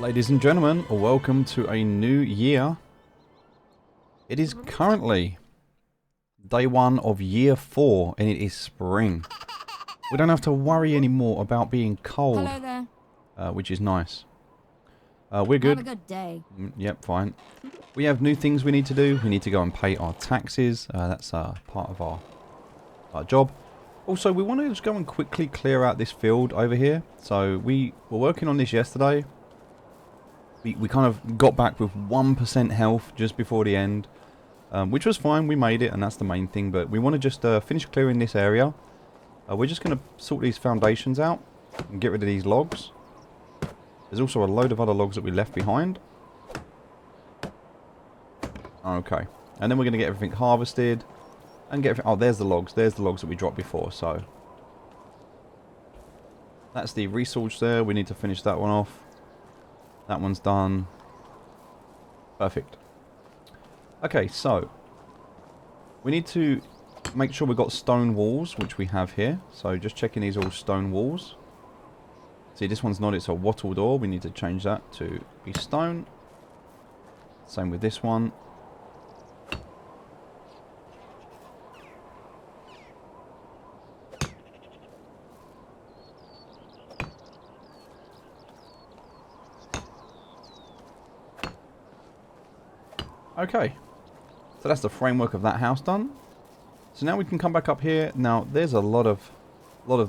Ladies and gentlemen, welcome to a new year. It is currently day 1 of year 4 and it is spring. We don't have to worry anymore about being cold. Hello there. Which is nice. We're good. Have a good day. Yep, fine. We have new things we need to do. We need to go and pay our taxes. That's part of our job. Also, we want to just go and quickly clear out this field over here. So we were working on this yesterday. We kind of got back with 1% health just before the end, which was fine. We made it, and that's the main thing. But we want to just finish clearing this area. We're just going to sort these foundations out and get rid of these logs. There's also a load of other logs that we left behind. Okay. And then we're going to get everything harvested. And get everything... Oh, there's the logs. There's the logs that we dropped before, so... That's the resource there. We need to finish that one off. That one's done. Perfect. Okay, so... We need to make sure we've got stone walls, which we have here. So just checking these are all stone walls. See, this one's not. It's a wattle door. We need to change that to be stone. Same with this one. Okay, so that's the framework of that house done. So now we can come back up here. Now there's a lot of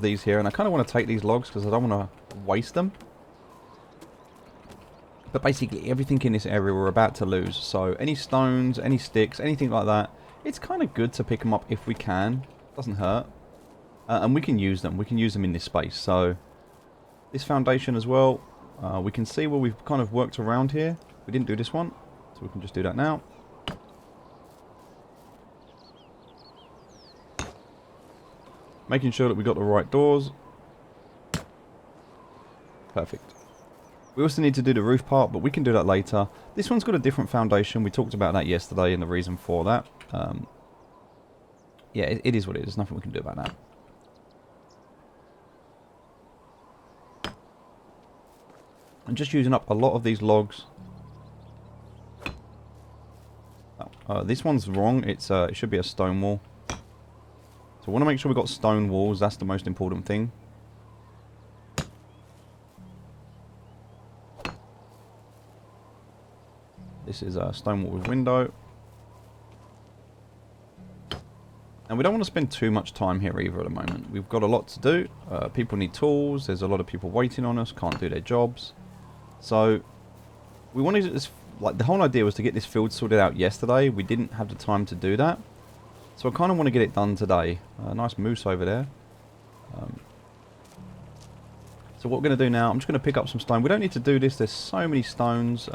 these here, and I kind of want to take these logs because I don't want to waste them. But basically everything in this area we're about to lose. So any stones, any sticks, anything like that, it's kind of good to pick them up if we can. Doesn't hurt, and we can use them. We can use them in this space. So this foundation as well. We can see where we've kind of worked around here. We didn't do this one. So we can just do that now. Making sure that we got the right doors. Perfect. We also need to do the roof part, but we can do that later. This one's got a different foundation. We talked about that yesterday and the reason for that. Yeah, it is what it is. There's nothing we can do about that. I'm just using up a lot of these logs. This one's wrong. It should be a stone wall. So I want to make sure we've got stone walls. That's the most important thing. This is a stone wall with window. And we don't want to spend too much time here either at the moment. We've got a lot to do. People need tools. There's a lot of people waiting on us. Can't do their jobs. So we wanted to... Like, the whole idea was to get this field sorted out yesterday. We didn't have the time to do that. So I kind of want to get it done today. Nice moose over there. So what we're going to do now, I'm just going to pick up some stone. We don't need to do this. There's so many stones.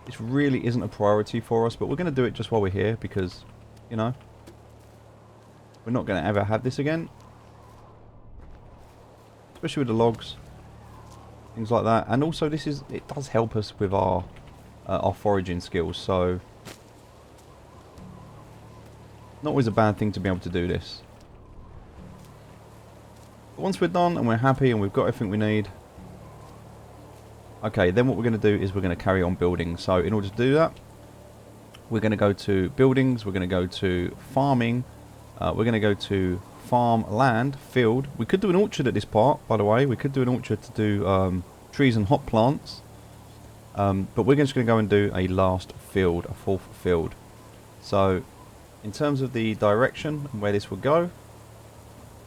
This really isn't a priority for us. But we're going to do it just while we're here. Because, you know, we're not going to ever have this again. Especially with the logs. Things like that. And also it does help us with our foraging skills, so not always a bad thing to be able to do this. But once we're done and we're happy and we've got everything we need, okay, then what we're going to do is we're going to carry on building. So in order to do that, we're going to go to buildings, we're going to go to farming, we're going to go to farm land, field. We could do an orchard at this part, by the way. We could do an orchard to do trees and hop plants. But we're just going to go and do a last field, a fourth field. So, in terms of the direction and where this will go,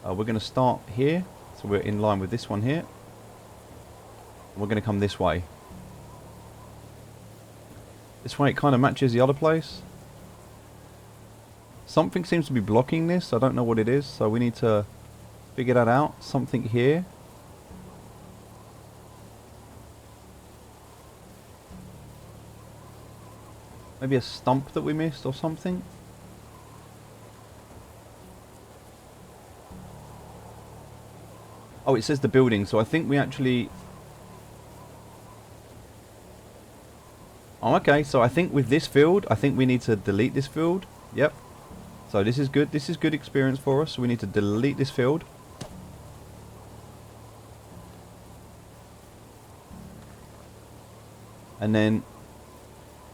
we're going to start here. So we're in line with this one here. And we're going to come this way. This way it kind of matches the other place. Something seems to be blocking this. I don't know what it is. So we need to figure that out. Something here. Maybe a stump that we missed or something. Oh, it says the building, so I think we actually... Oh, okay, so I think with this field, I think we need to delete this field. Yep. So this is good. This is good experience for us. So we need to delete this field. And then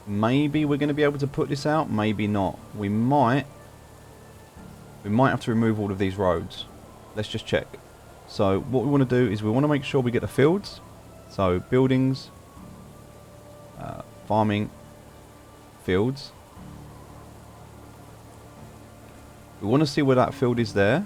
maybe we're going to be able to put this out, maybe not. We might have to remove all of these roads. Let's just check. So what we want to do is we want to make sure we get the fields. So buildings, farming, fields. We want to see where that field is there.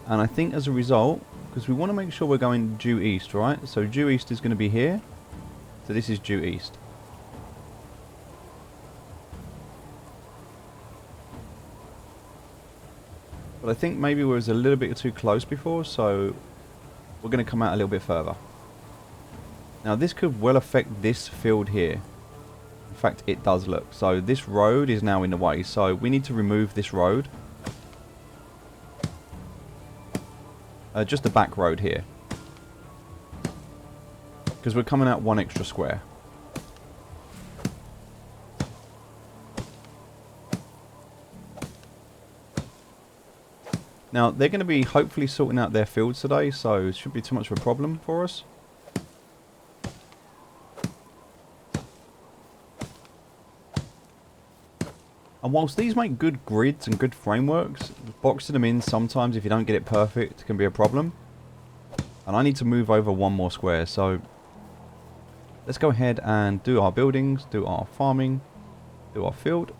And I think as a result, because we want to make sure we're going due east, right? So due east is going to be here. So this is due east. But I think maybe we was a little bit too close before, so we're going to come out a little bit further. Now this could well affect this field here. In fact, it does look. So this road is now in the way, so we need to remove this road. Just the back road here. Because we're coming out one extra square. Now, they're going to be hopefully sorting out their fields today, so it shouldn't be too much of a problem for us. And whilst these make good grids and good frameworks, boxing them in sometimes, if you don't get it perfect, can be a problem. And I need to move over one more square, so let's go ahead and do our buildings, do our farming, do our field.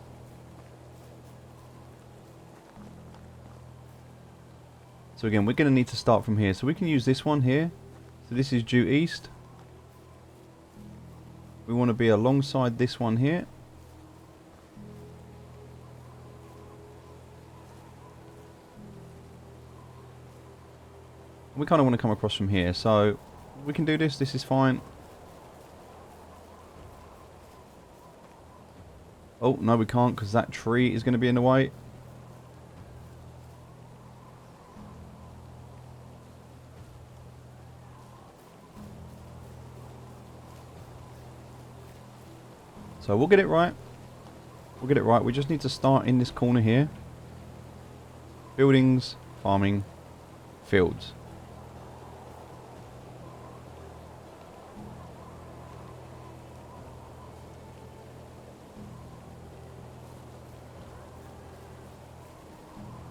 So again, we're going to need to start from here. So we can use this one here. So this is due east. We want to be alongside this one here. We kind of want to come across from here. So we can do this. This is fine. Oh, no, we can't because that tree is going to be in the way. So we'll get it right. We'll get it right. We just need to start in this corner here. Buildings, farming, fields.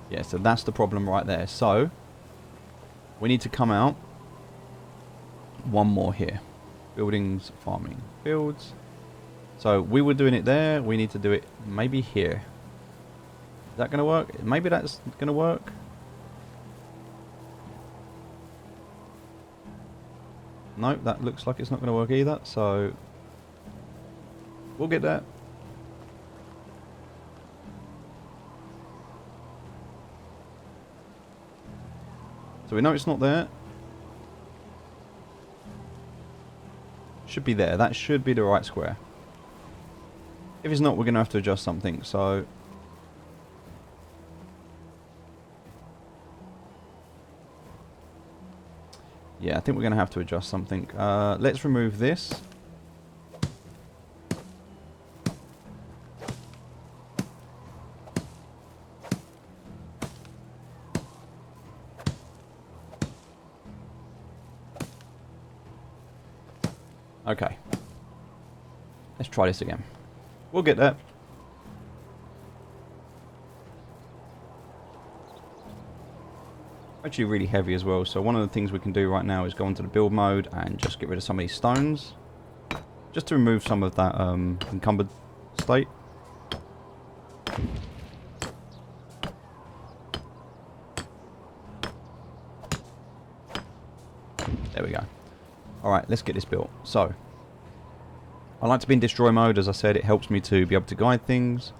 Yeah, so that's the problem right there. So we need to come out one more here. Buildings, farming, fields. So we were doing it there. We need to do it maybe here. Is that going to work? Maybe that's going to work. Nope, that looks like it's not going to work either. So we'll get that. So we know it's not there. Should be there. That should be the right square. If it's not, we're going to have to adjust something. So yeah, I think we're going to have to adjust something. Let's remove this. Okay. Let's try this again. We'll get there. Actually really heavy as well, so one of the things we can do right now is go into the build mode and just get rid of some of these stones. Just to remove some of that encumbered state. There we go. Alright, let's get this built. So I like to be in destroy mode. As I said, it helps me to be able to guide things.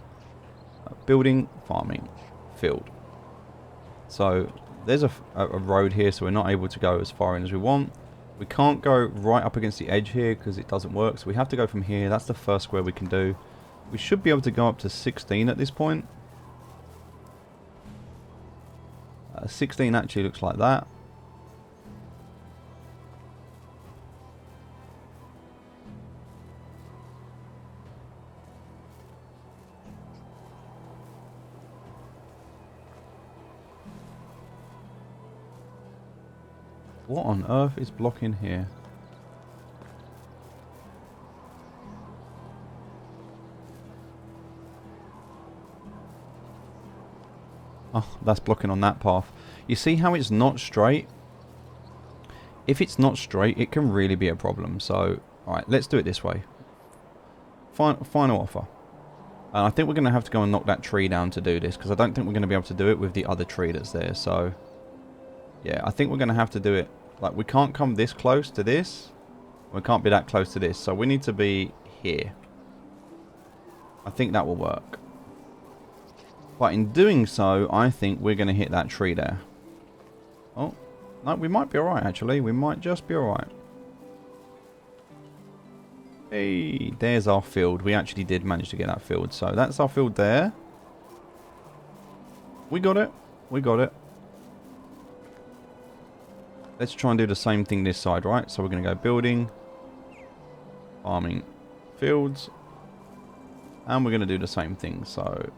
Building, farming, field. So there's a road here, so we're not able to go as far in as we want. We can't go right up against the edge here because it doesn't work, so we have to go from here. That's the first square we can do. We should be able to go up to 16 at this point. 16 actually looks like that. What on earth is blocking here? Oh, that's blocking on that path. You see how it's not straight? If it's not straight, it can really be a problem. So, alright, let's do it this way. Final offer. And I think we're going to have to go and knock that tree down to do this, because I don't think we're going to be able to do it with the other tree that's there. So, yeah, I think we're going to have to do it. Like, we can't come this close to this. We can't be that close to this. So we need to be here. I think that will work. But in doing so, I think we're going to hit that tree there. Oh, no, we might be alright, actually. We might just be alright. Hey, there's our field. We actually did manage to get that field. So that's our field there. We got it. We got it. Let's try and do the same thing this side, right? So we're going to go building, farming, fields. And we're going to do the same thing. So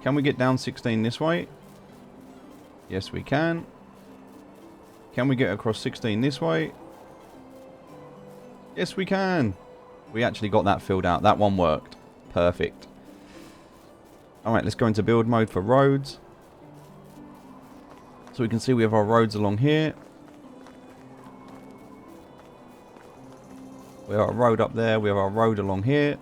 can we get down 16 this way? Yes, we can. Can we get across 16 this way? Yes, we can. We actually got that filled out. That one worked. Perfect. Alright, let's go into build mode for roads. So we can see we have our roads along here. We have our road up there. We have our road along here.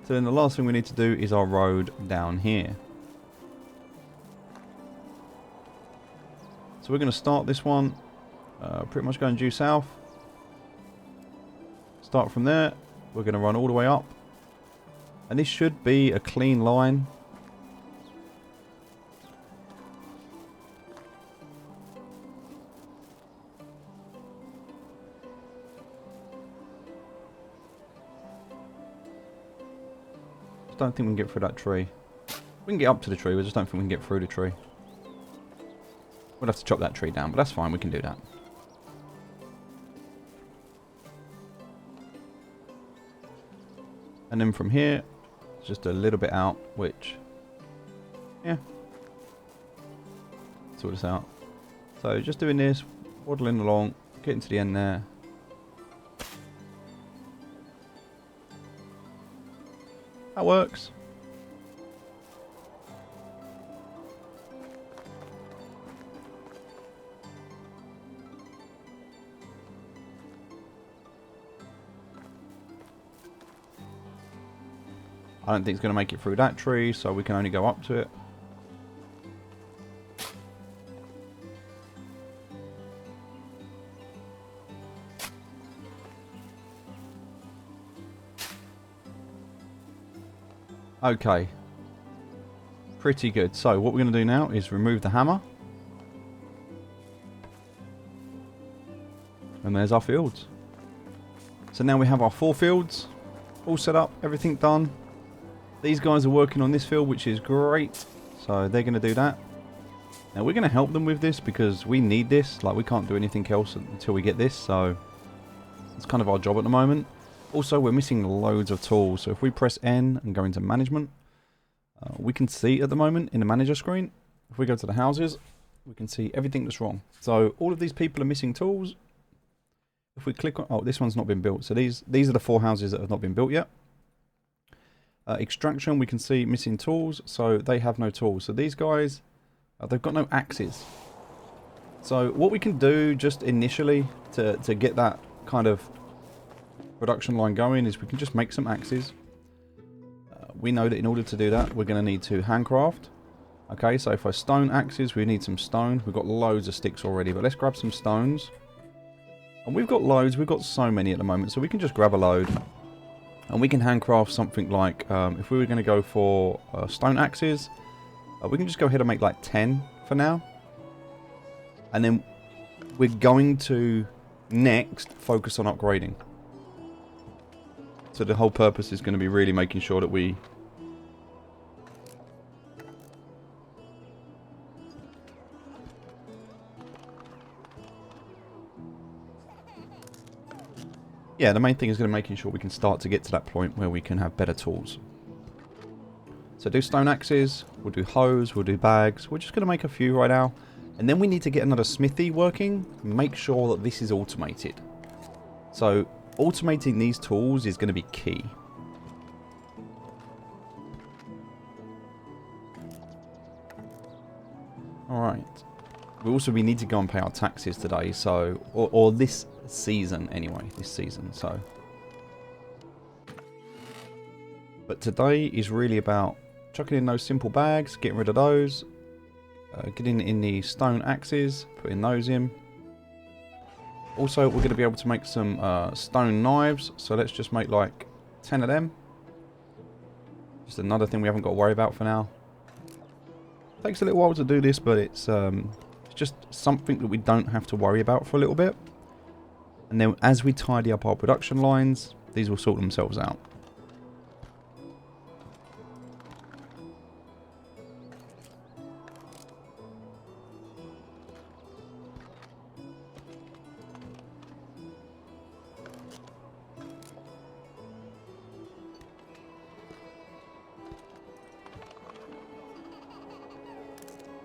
So then the last thing we need to do is our road down here. So we're going to start this one, pretty much going due south. Start from there. We're going to run all the way up. And this should be a clean line. Just don't think we can get through that tree. We can get up to the tree, we just don't think we can get through the tree. We'll have to chop that tree down, but that's fine, we can do that. And then from here, just a little bit out, which, yeah, sort this out. So just doing this, waddling along, getting to the end there. That works. I don't think it's going to make it through that tree, so we can only go up to it. Okay. Pretty good. So what we're going to do now is remove the hammer. And there's our fields. So now we have our 4 fields all set up, everything done. These guys are working on this field, which is great. So they're going to do that. Now we're going to help them with this because we need this. Like, we can't do anything else until we get this. So it's kind of our job at the moment. Also, we're missing loads of tools. So if we press N and go into management, we can see at the moment in the manager screen, if we go to the houses, we can see everything that's wrong. So all of these people are missing tools. If we click on, oh, this one's not been built. So these are the 4 houses that have not been built yet. Extraction, we can see missing tools, so they have no tools. So these guys, they've got no axes. So what we can do just initially to get that kind of production line going is we can just make some axes. We know that in order to do that, we're going to need to handcraft. Okay, so for stone axes, we need some stone. We've got loads of sticks already, but let's grab some stones. And we've got loads, we've got so many at the moment, so we can just grab a load. And we can handcraft something like, if we were going to go for stone axes, we can just go ahead and make like 10 for now. And then we're going to next focus on upgrading. So the whole purpose is going to be really making sure that we... Yeah, the main thing is going to making sure we can start to get to that point where we can have better tools. So do stone axes, we'll do hoes, we'll do bags. We're just going to make a few right now. And then we need to get another smithy working. Make sure that this is automated. So automating these tools is going to be key. Alright. We need to go and pay our taxes today, so... Or this season, anyway. This season, so... But today is really about chucking in those simple bags, getting rid of those, getting in the stone axes, putting those in. Also, we're going to be able to make some stone knives, so let's just make like 10 of them. Just another thing we haven't got to worry about for now. Takes a little while to do this, but it's just something that we don't have to worry about for a little bit. And then as we tidy up our production lines, these will sort themselves out.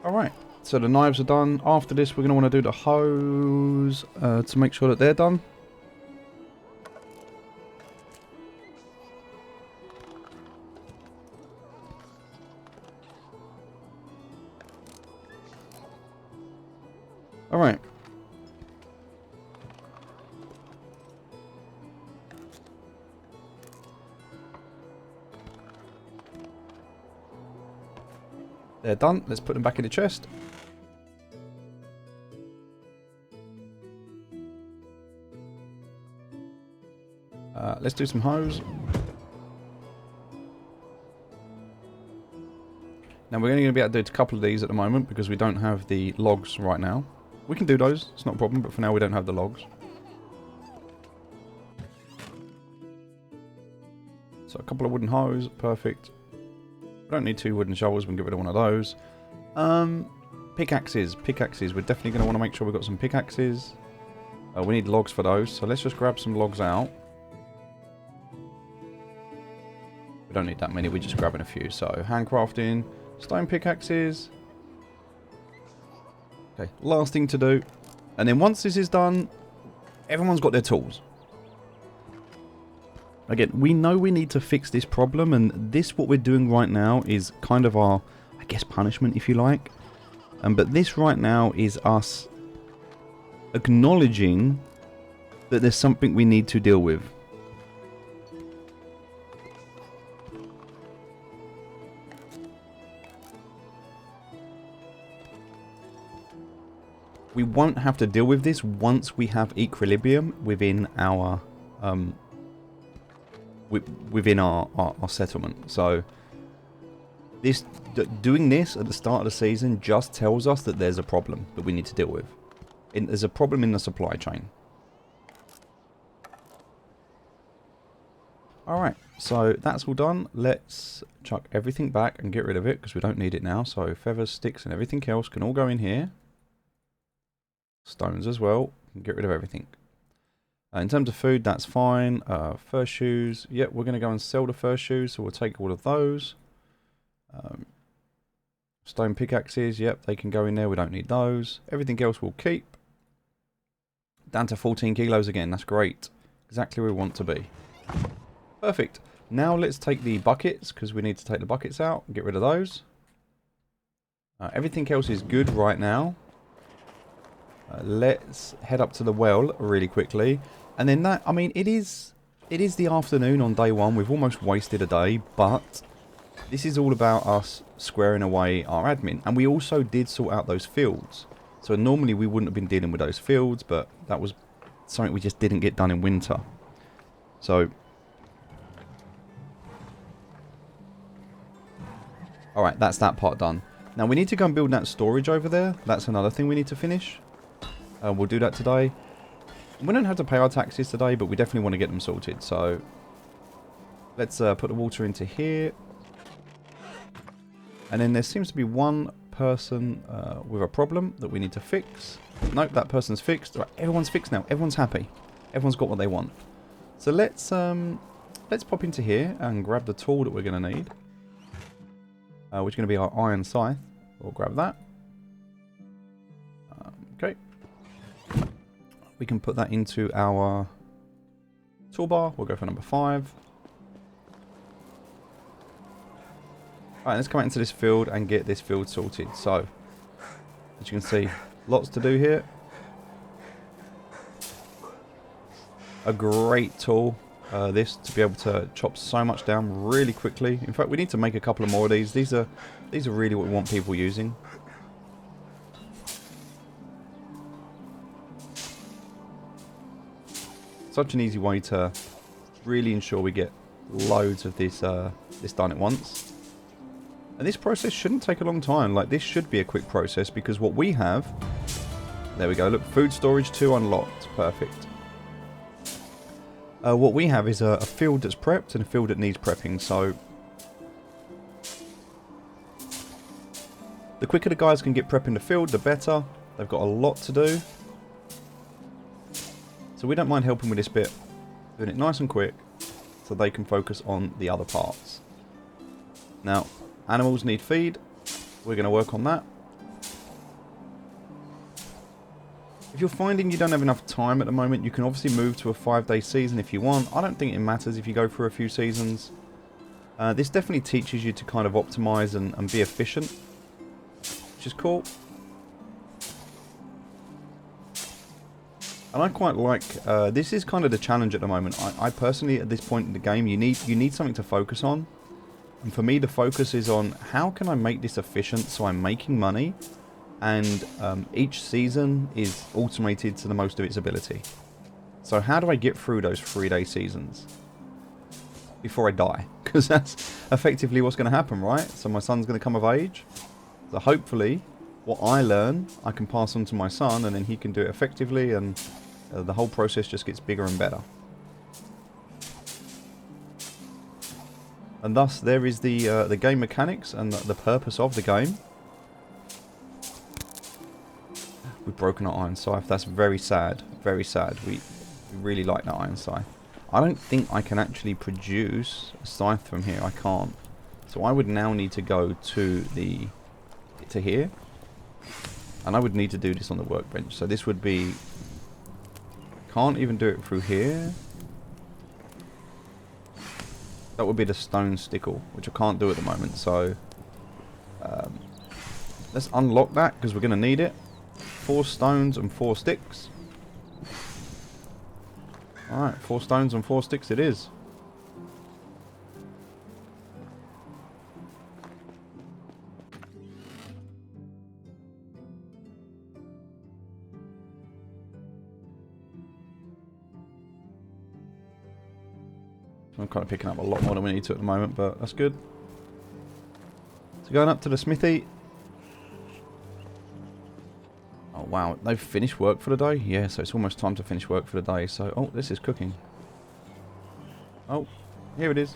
Alright, so the knives are done. After this, we're going to want to do the hoes to make sure that they're done. Alright. They're done. Let's put them back in the chest. Let's do some hoes. Now we're only going to be able to do a couple of these at the moment because we don't have the logs right now. We can do those, it's not a problem, but for now we don't have the logs. So a couple of wooden hoes, perfect. We don't need 2 wooden shovels, we can get rid of one of those. Pickaxes, we're definitely going to want to make sure we've got some pickaxes. We need logs for those, so let's just grab some logs out. We don't need that many, we're just grabbing a few. So handcrafting, stone pickaxes. Okay, last thing to do. And then once this is done, everyone's got their tools. Again, we know we need to fix this problem, and this, what we're doing right now, is kind of our, I guess, punishment, if you like. But this right now is us acknowledging that there's something we need to deal with. We won't have to deal with this once we have equilibrium within our our settlement. So doing this at the start of the season just tells us that there's a problem that we need to deal with. There's a problem in the supply chain. Alright, so that's all done. Let's chuck everything back and get rid of it because we don't need it now. So feathers, sticks and everything else can all go in here. Stones as well. Get rid of everything. In terms of food, that's fine. Fur shoes. Yep, we're going to go and sell the fur shoes, so we'll take all of those. Stone pickaxes, yep, they can go in there. We don't need those. Everything else we'll keep. Down to 14 kilos again. That's great. Exactly where we want to be. Perfect. Now let's take the buckets, because we need to take the buckets out and get rid of those. Everything else is good right now. Let's head up to the well really quickly. And then that, I mean, it is the afternoon on day 1. We've almost wasted a day, but this is all about us squaring away our admin. And we also did sort out those fields. So normally we wouldn't have been dealing with those fields, but that was something we just didn't get done in winter. So, alright, that's that part done. Now we need to go and build that storage over there. That's another thing we need to finish. We'll do that today. We don't have to pay our taxes today, but we definitely want to get them sorted. So let's put the water into here. And then there seems to be one person with a problem that we need to fix. Nope, that person's fixed. Right, everyone's fixed now. Everyone's happy. Everyone's got what they want. So let's pop into here and grab the tool that we're going to need. which is going to be our iron scythe. We'll grab that. Okay. We can put that into our toolbar. We'll go for number 5. Alright, let's come out into this field and get this field sorted. So, as you can see, lots to do here. A great tool, this, to be able to chop so much down really quickly. In fact, we need to make a couple of more of these. These are really what we want people using. Such an easy way to really ensure we get loads of this done at once. And this process shouldn't take a long time. Like, this should be a quick process because what we have... There we go. Look, food storage 2 unlocked. Perfect. What we have is a field that's prepped and a field that needs prepping. So the quicker the guys can get prepping the field, the better. They've got a lot to do. So we don't mind helping with this bit, doing it nice and quick so they can focus on the other parts. Now, animals need feed. We're going to work on that. If you're finding you don't have enough time at the moment, you can obviously move to a 5-day season if you want. I don't think it matters if you go for a few seasons. This definitely teaches you to kind of optimize and be efficient, which is cool. And I quite like, this is kind of the challenge at the moment. I personally, at this point in the game, you need something to focus on. And for me, the focus is on how can I make this efficient so I'm making money, and each season is automated to the most of its ability. So how do I get through those 3-day seasons before I die? Because that's effectively what's going to happen, right? So my son's going to come of age. So hopefully, what I learn, I can pass on to my son, and then he can do it effectively, and the whole process just gets bigger and better. And thus, there is the game mechanics and the purpose of the game. We've broken our iron scythe. That's very sad. Very sad. We really like that iron scythe. I don't think I can actually produce a scythe from here. I can't. So I would now need to go to here. And I would need to do this on the workbench. So this would be... Can't even do it through here. That would be the stone stickle, which I can't do at the moment. So let's unlock that because we're going to need it. 4 stones and 4 sticks. Alright, 4 stones and 4 sticks it is. I'm kind of picking up a lot more than we need to at the moment, but that's good. So going up to the smithy. Oh wow, they've finished work for the day? Yeah, so it's almost time to finish work for the day. So, oh, this is cooking. Oh, here it is.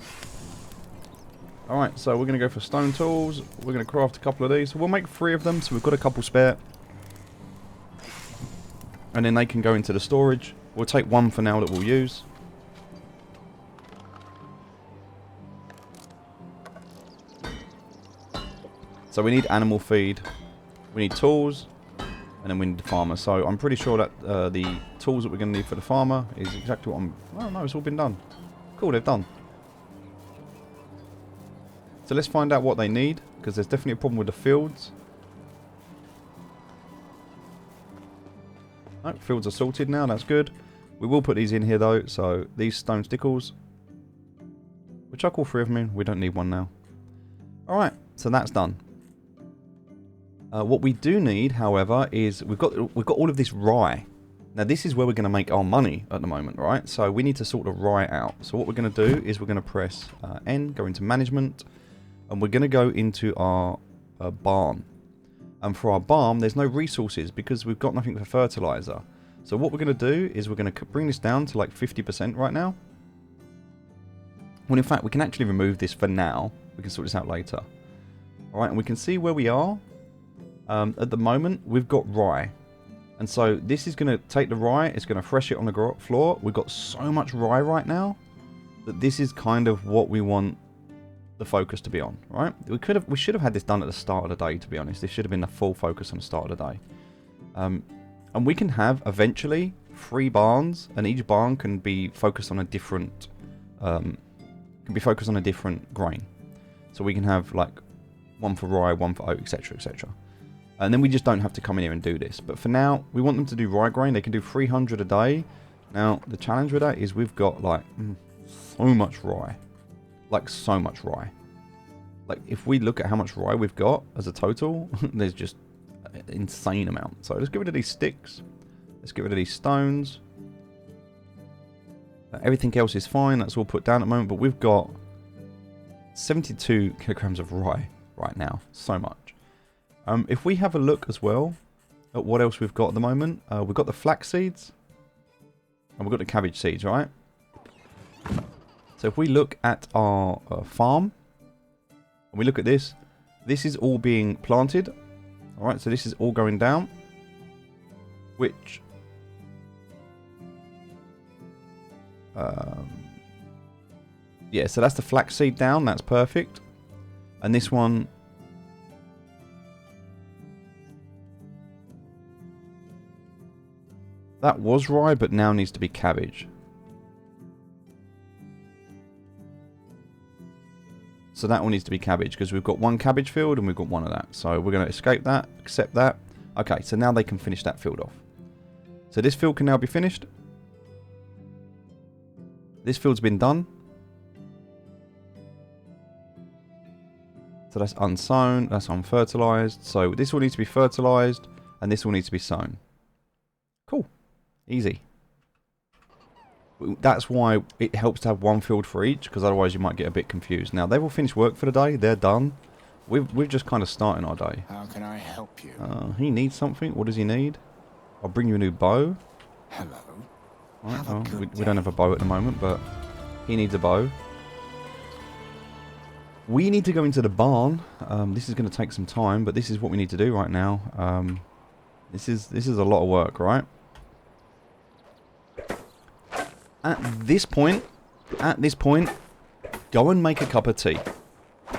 Alright, so we're going to go for stone tools. We're going to craft a couple of these. So we'll make 3 of them, so we've got a couple spare. And then they can go into the storage. We'll take 1 for now that we'll use. So we need animal feed, we need tools, and then we need the farmer. So I'm pretty sure that the tools that we're going to need for the farmer is exactly what I'm... Oh no, it's all been done. Cool, they've done. So let's find out what they need, because there's definitely a problem with the fields. Oh, fields are sorted now, that's good. We will put these in here though, so these stone stickles. We'll chuck all 3 of them in, we don't need 1 now. Alright, so that's done. What we do need, however, is we've got all of this rye. Now this is where we're going to make our money at the moment, right? So we need to sort the rye out. So what we're going to do is we're going to press N, go into management, and we're going to go into our barn. And for our barn, there's no resources because we've got nothing for fertilizer. So what we're going to do is we're going to bring this down to like 50% right now. Well, in fact, we can actually remove this for now. We can sort this out later. All right, and we can see where we are. At the moment, we've got rye. And so this is going to take the rye, it's going to fresh it on the floor. We've got so much rye right now that this is kind of what we want the focus to be on, right? We should have had this done at the start of the day, to be honest. This should have been the full focus on the start of the day. And we can have eventually 3 barns, and each barn can be focused on a different grain. So we can have like one for rye, one for oat, etc., etc. And then we just don't have to come in here and do this. But for now, we want them to do rye grain. They can do 300 a day. Now, the challenge with that is we've got like so much rye. Like so much rye. Like if we look at how much rye we've got as a total, there's just an insane amount. So let's get rid of these sticks. Let's get rid of these stones. Everything else is fine. That's all put down at the moment. But we've got 72 kilograms of rye right now. So much. If we have a look as well at what else we've got at the moment. We've got the flax seeds. And we've got the cabbage seeds, right? So if we look at our farm. And we look at this. This is all being planted. Alright, so this is all going down. Which... yeah, so that's the flaxseed down. That's perfect. And this one... that was rye, but now needs to be cabbage. So that one needs to be cabbage, because we've got one cabbage field and we've got one of that. So we're going to escape that, accept that. Okay, so now they can finish that field off. So this field can now be finished. This field's been done. So that's unsown, that's unfertilized. So this all needs to be fertilized, and this all needs to be sown. Cool. Easy. That's why it helps to have one field for each, because otherwise you might get a bit confused. Now, they've all finished work for the day. They're done. We're just kind of starting our day. How can I help you? He needs something. What does he need? I'll bring you a new bow. Hello. Right, well, we don't have a bow at the moment, but he needs a bow. We need to go into the barn. This is going to take some time, but this is what we need to do right now. This is a lot of work, right? At this point, go and make a cup of tea.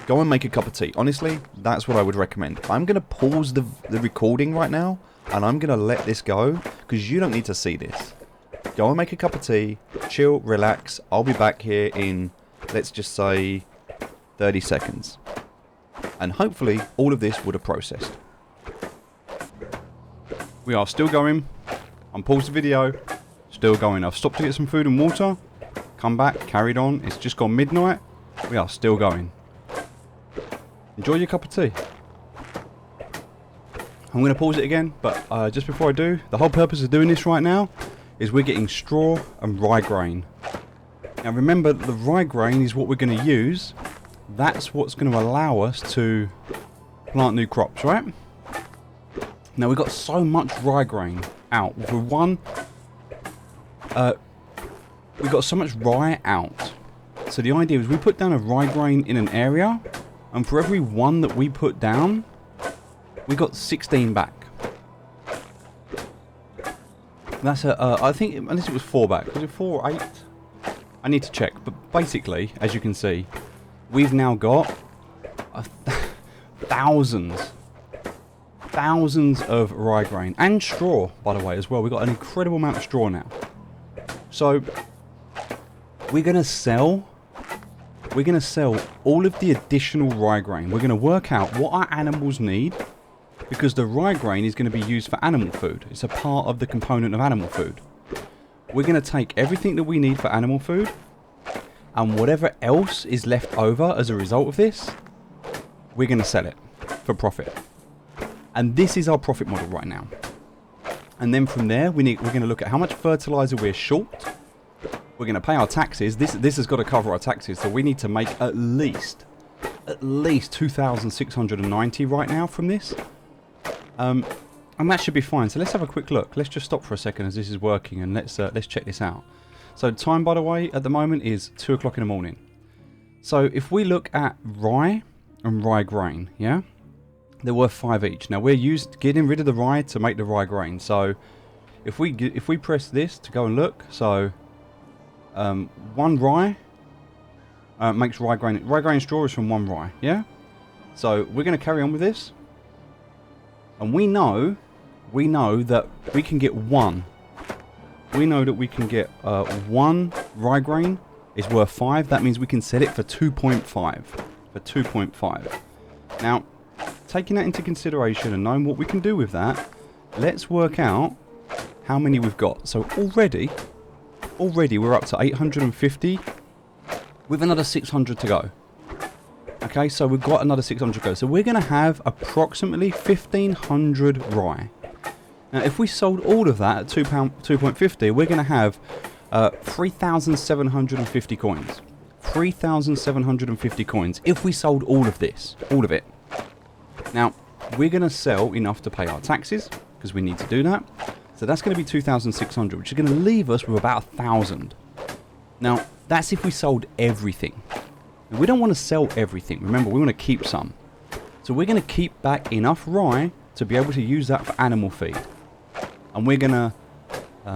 Go and make a cup of tea. Honestly, that's what I would recommend. I'm going to pause the recording right now, and I'm going to let this go, because you don't need to see this. Go and make a cup of tea, chill, relax. I'll be back here in, let's just say, 30 seconds. And hopefully, all of this would have processed. We are still going. I'm paused the video. Still going. I've stopped to get some food and water. Come back, carried on. It's just gone midnight. We are still going. Enjoy your cup of tea. I'm going to pause it again, but just before I do, the whole purpose of doing this right now is we're getting straw and rye grain. Now remember, the rye grain is what we're going to use. That's what's going to allow us to plant new crops, right? Now we've got so much rye grain out. For one, we've got so much rye out. So the idea is we put down a rye grain in an area, and for every one that we put down, we got 16 back. That's I think, unless it was 4 back. Was it 4 or 8? I need to check. But basically, as you can see, we've now got thousands of rye grain. And straw, by the way, as well. We've got an incredible amount of straw now. So, we're going to sell all of the additional rye grain. We're going to work out what our animals need, because the rye grain is going to be used for animal food. It's a part of the component of animal food. We're going to take everything that we need for animal food, and whatever else is left over as a result of this, we're going to sell it for profit. And this is our profit model right now. And then from there, we're going to look at how much fertilizer we're short. We're going to pay our taxes. This has got to cover our taxes, so we need to make at least 2,690 right now from this. And that should be fine. So let's have a quick look. Let's just stop for a second as this is working, and let's check this out. So time, by the way, at the moment is 2 o'clock in the morning. So if we look at rye and rye grain, yeah, they're worth 5 each. Now we're getting rid of the rye to make the rye grain. So if we press this to go and look, so 1 rye Makes rye grain. Rye grain straw is from 1 rye, yeah? So we're going to carry on with this. And we know that we can get 1. We know that we can get 1 rye grain is worth 5. That means we can sell it for 2.5. For 2.5. Now, taking that into consideration and knowing what we can do with that, let's work out how many we've got. So already we're up to 850 with another 600 to go. Okay, so we've got another 600 to go. So we're going to have approximately 1,500 rye. Now, if we sold all of that at £2.50, we're going to have 3,750 coins. 3,750 coins if we sold all of this, all of it. Now, we're going to sell enough to pay our taxes, because we need to do that. So that's going to be 2,600, which is going to leave us with about 1,000. Now, that's if we sold everything. Now, we don't want to sell everything. Remember, we want to keep some. So we're going to keep back enough rye to be able to use that for animal feed. And we're going to...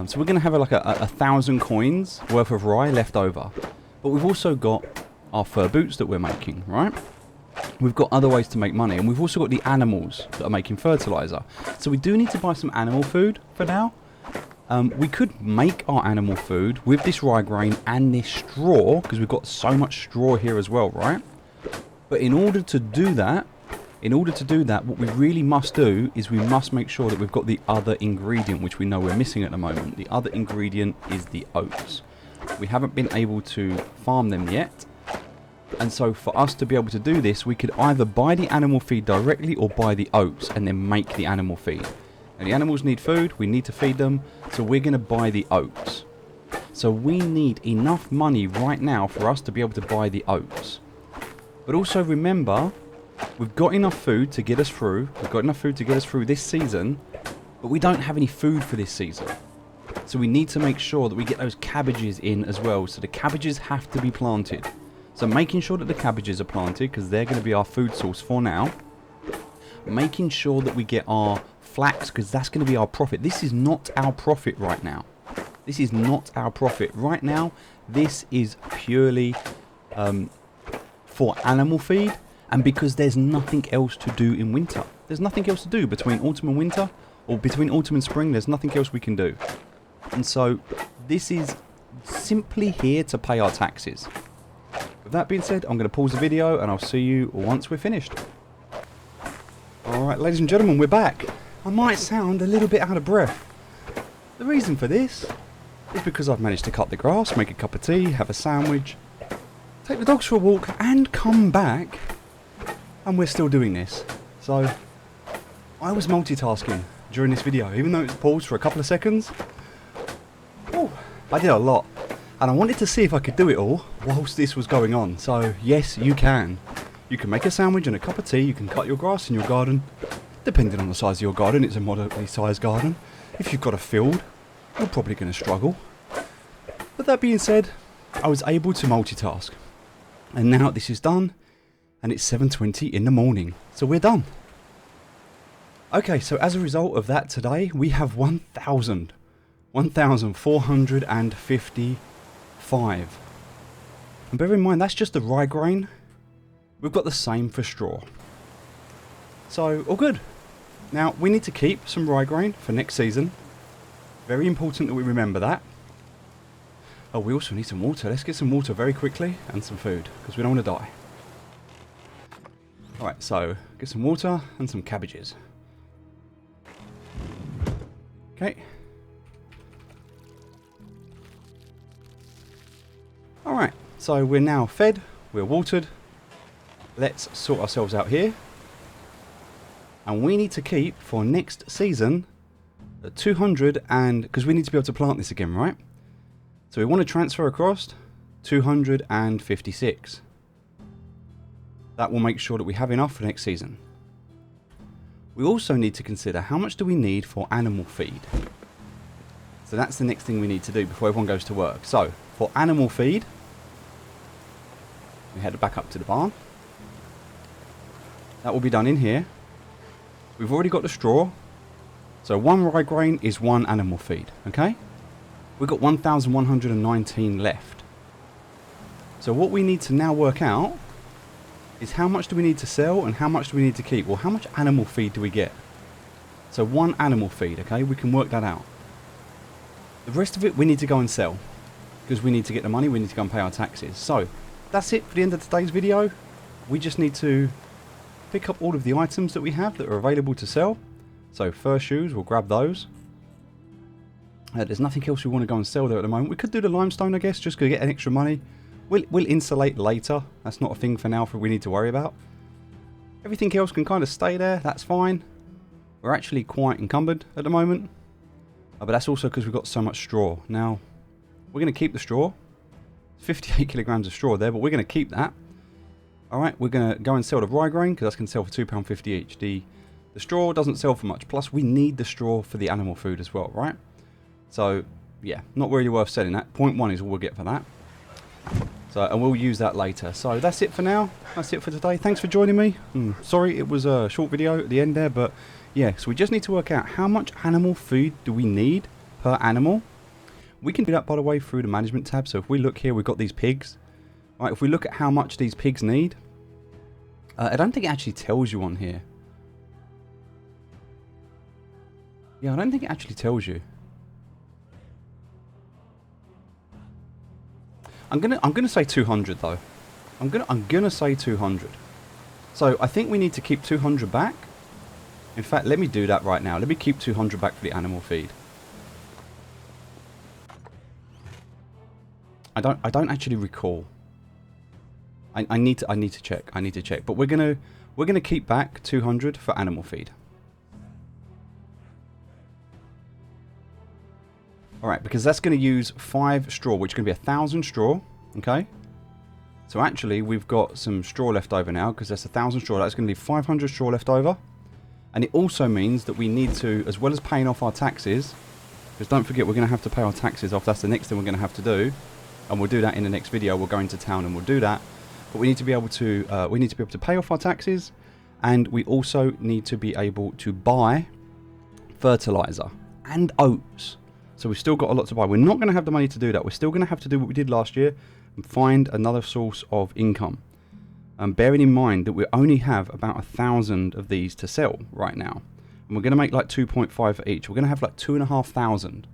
so we're going to have like a 1,000 coins worth of rye left over. But we've also got our fur boots that we're making, right? We've got other ways to make money. And we've also got the animals that are making fertilizer. So we do need to buy some animal food for now. We could make our animal food with this rye grain and this straw, because we've got so much straw here as well, right? But in order to do that, what we really must do is we must make sure that we've got the other ingredient, which we know we're missing at the moment. The other ingredient is the oats. We haven't been able to farm them yet. And so for us to be able to do this, we could either buy the animal feed directly or buy the oats and then make the animal feed. Now, the animals need food, we need to feed them, so we're going to buy the oats. So we need enough money right now for us to be able to buy the oats. But also remember, we've got enough food to get us through. We've got enough food to get us through this season, but we don't have any food for this season. So we need to make sure that we get those cabbages in as well. So the cabbages have to be planted. So making sure that the cabbages are planted, because they're going to be our food source for now. Making sure that we get our flax, because that's going to be our profit. This is not our profit right now. This is not our profit right now. This is purely for animal feed, and because there's nothing else to do in winter. There's nothing else to do between autumn and winter, or between autumn and spring. There's nothing else we can do. And so this is simply here to pay our taxes. With that being said, I'm going to pause the video and I'll see you once we're finished. Alright, ladies and gentlemen, we're back. I might sound a little bit out of breath. The reason for this is because I've managed to cut the grass, make a cup of tea, have a sandwich, take the dogs for a walk and come back, and we're still doing this. So I was multitasking during this video, even though it's paused for a couple of seconds. Oh, I did a lot, and I wanted to see if I could do it all whilst this was going on. So yes, you can. You can make a sandwich and a cup of tea, you can cut your grass in your garden. Depending on the size of your garden, it's a moderately sized garden. If you've got a field, you're probably going to struggle. But that being said, I was able to multitask. And now this is done, and it's 7:20 in the morning, so we're done. Okay, so as a result of that today, we have 1,455. And bear in mind, that's just the rye grain. We've got the same for straw. So, all good. Now, we need to keep some rye grain for next season. Very important that we remember that. Oh, we also need some water. Let's get some water very quickly and some food, because we don't want to die. Alright, so, get some water and some cabbages. Okay. Alright, so we're now fed, we're watered. Let's sort ourselves out here. And we need to keep, for next season, 200 and... because we need to be able to plant this again, right? So we want to transfer across 256. That will make sure that we have enough for next season. We also need to consider how much do we need for animal feed. So that's the next thing we need to do before everyone goes to work. So, for animal feed, we head back up to the barn. That will be done in here. We've already got the straw. So 1 rye grain is 1 animal feed, okay? We've got 1,119 left. So what we need to now work out is how much do we need to sell and how much do we need to keep? Well, how much animal feed do we get? So 1 animal feed, okay? We can work that out. The rest of it we need to go and sell because we need to get the money, we need to go and pay our taxes. So that's it for the end of today's video. We just need to pick up all of the items that we have that are available to sell. So fur shoes, we'll grab those. There's nothing else we want to go and sell there at the moment. We could do the limestone, I guess, just to get an extra money. We'll insulate later. That's not a thing for now for we need to worry about. Everything else can kind of stay there. That's fine. We're actually quite encumbered at the moment. But that's also because we've got so much straw. Now, we're going to keep the straw. 58 kilograms of straw there, but we're going to keep that. Alright, we're going to go and sell the rye grain because that's going to sell for £2.50 each. The straw doesn't sell for much. Plus, we need the straw for the animal food as well, right? So, yeah, not really worth selling that. 0.1 is all we'll get for that. So, and we'll use that later. So that's it for now. That's it for today. Thanks for joining me. Sorry it was a short video at the end there, but yeah, so we just need to work out how much animal food do we need per animal. We can do that, by the way, through the management tab. So if we look here, we've got these pigs. All right, if we look at how much these pigs need, I don't think it actually tells you on here. Yeah, I don't think it actually tells you. I'm gonna say 200 though. I'm gonna say 200. So I think we need to keep 200 back. In fact, let me do that right now. Let me keep 200 back for the animal feed. I don't actually recall. I need to check. I need to check. But we're gonna keep back 200 for animal feed. Alright, because that's going to use 5 straw, which is going to be 1,000 straw. Okay? So actually, we've got some straw left over now, because that's 1,000 straw. That's going to leave 500 straw left over. And it also means that we need to, as well as paying off our taxes, because don't forget, we're going to have to pay our taxes off. That's the next thing we're going to have to do. And we'll do that in the next video. We'll go into town and we'll do that. But we need to be able to, pay off our taxes. And we also need to be able to buy fertilizer and oats. So we've still got a lot to buy. We're not going to have the money to do that. We're still going to have to do what we did last year and find another source of income. Bearing in mind that we only have about 1,000 of these to sell right now. And we're going to make like 2.5 for each. We're going to have like 2,500.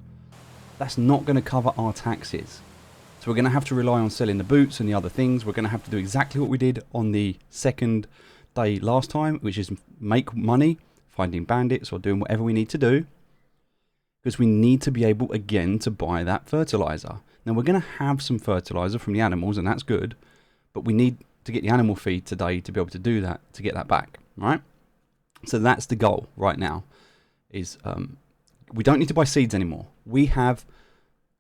That's not going to cover our taxes. So we're going to have to rely on selling the boots and the other things. We're going to have to do exactly what we did on the second day last time, which is make money, finding bandits or doing whatever we need to do. Because we need to be able, again, to buy that fertilizer. Now, we're going to have some fertilizer from the animals, and that's good. But we need to get the animal feed today to be able to do that, to get that back. Right? So that's the goal right now. Is we don't need to buy seeds anymore. We have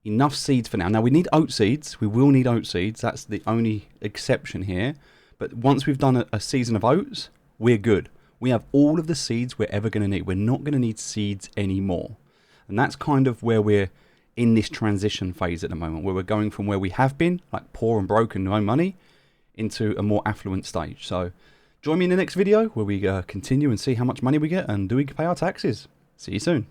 enough seeds for now. Now, we need oat seeds. We will need oat seeds. That's the only exception here. But once we've done a season of oats, we're good. We have all of the seeds we're ever going to need. We're not going to need seeds anymore. And that's kind of where we're in this transition phase at the moment, where we're going from where we have been, like poor and broke and no money, into a more affluent stage. So join me in the next video where we continue and see how much money we get and do we pay our taxes. See you soon.